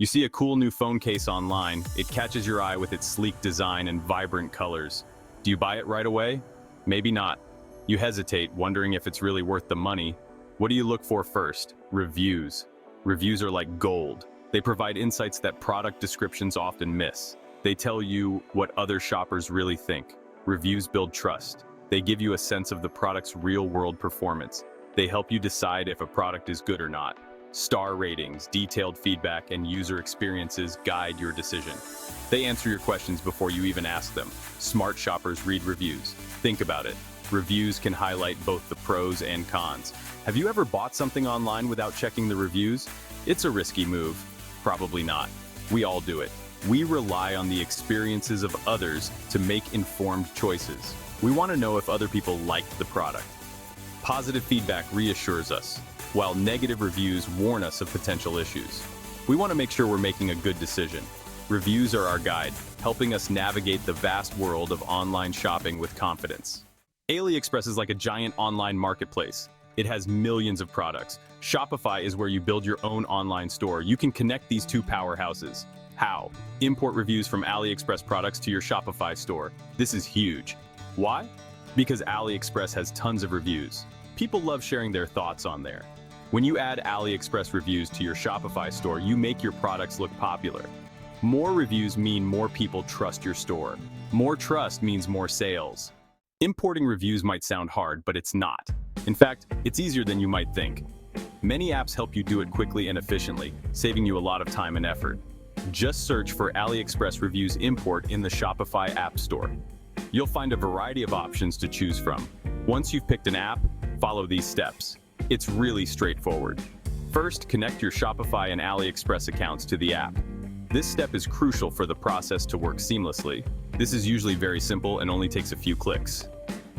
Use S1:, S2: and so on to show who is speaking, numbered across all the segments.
S1: You see a cool new phone case online, it catches your eye with its sleek design and vibrant colors. Do you buy it right away? Maybe not. You hesitate, wondering if it's really worth the money. What do you look for first? Reviews. Reviews are like gold. They provide insights that product descriptions often miss. They tell you what other shoppers really think. Reviews build trust. They give you a sense of the product's real-world performance. They help you decide if a product is good or not. Star ratings, detailed feedback, and user experiences guide your decision. They answer your questions before you even ask them. Smart shoppers read reviews. Think about it. Reviews can highlight both the pros and cons. Have you ever bought something online without checking the reviews? It's a risky move. Probably not. We all do it. We rely on the experiences of others to make informed choices. We want to know if other people liked the product. Positive feedback reassures us, while negative reviews warn us of potential issues. We want to make sure we're making a good decision. Reviews are our guide, helping us navigate the vast world of online shopping with confidence. AliExpress is like a giant online marketplace. It has millions of products. Shopify is where you build your own online store. You can connect these two powerhouses. How? Import reviews from AliExpress products to your Shopify store. This is huge. Why? Because AliExpress has tons of reviews. People love sharing their thoughts on there. When you add AliExpress reviews to your Shopify store, you make your products look popular. More reviews mean more people trust your store. More trust means more sales. Importing reviews might sound hard, but it's not. In fact, it's easier than you might think. Many apps help you do it quickly and efficiently, saving you a lot of time and effort. Just search for AliExpress Reviews Import in the Shopify App Store. You'll find a variety of options to choose from. Once you've picked an app, follow these steps. It's really straightforward. First, connect your Shopify and AliExpress accounts to the app. This step is crucial for the process to work seamlessly. This is usually very simple and only takes a few clicks.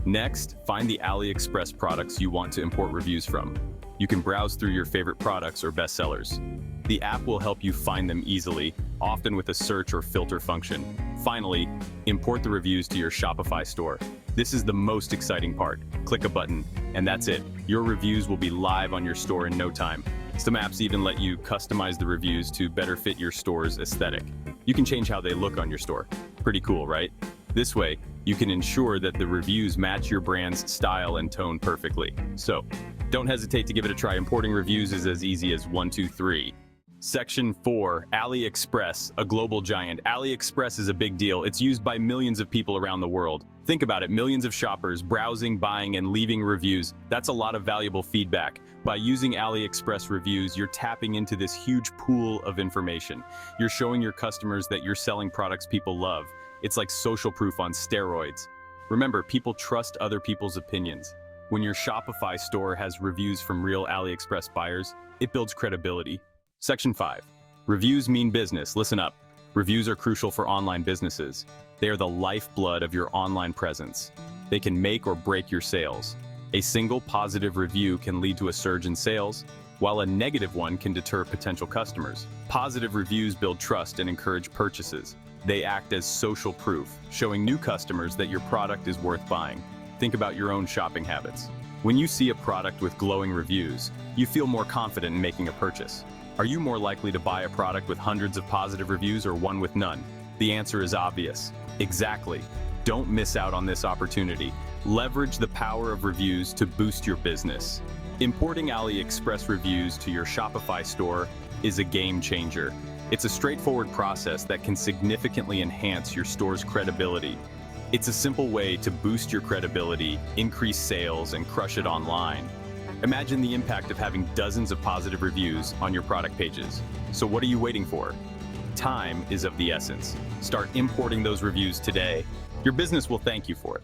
S1: Next, find the AliExpress products you want to import reviews from. You can browse through your favorite products or bestsellers. The app will help you find them easily, often with a search or filter function. Finally, import the reviews to your Shopify store. This is the most exciting part. Click a button, and that's it. Your reviews will be live on your store in no time. Some apps even let you customize the reviews to better fit your store's aesthetic. You can change how they look on your store. Pretty cool, right? This way, you can ensure that the reviews match your brand's style and tone perfectly. So, don't hesitate to give it a try. Importing reviews is as easy as 1, 2, 3. Section 4, AliExpress, a global giant. AliExpress is a big deal. It's used by millions of people around the world. Think about it, millions of shoppers browsing, buying, and leaving reviews. That's a lot of valuable feedback. By using AliExpress reviews, you're tapping into this huge pool of information. You're showing your customers that you're selling products people love. It's like social proof on steroids. Remember, people trust other people's opinions. When your Shopify store has reviews from real AliExpress buyers, it builds credibility. Section 5. Reviews mean business. Listen up. Reviews are crucial for online businesses. They are the lifeblood of your online presence. They can make or break your sales. A single positive review can lead to a surge in sales, while a negative one can deter potential customers. Positive reviews build trust and encourage purchases. They act as social proof, showing new customers that your product is worth buying. Think about your own shopping habits. When you see a product with glowing reviews, you feel more confident in making a purchase. Are you more likely to buy a product with hundreds of positive reviews or one with none? The answer is obvious. Exactly. Don't miss out on this opportunity. Leverage the power of reviews to boost your business. Importing AliExpress reviews to your Shopify store is a game changer. It's a straightforward process that can significantly enhance your store's credibility. It's a simple way to boost your credibility, increase sales, and crush it online. Imagine the impact of having dozens of positive reviews on your product pages. So what are you waiting for? Time is of the essence. Start importing those reviews today. Your business will thank you for it.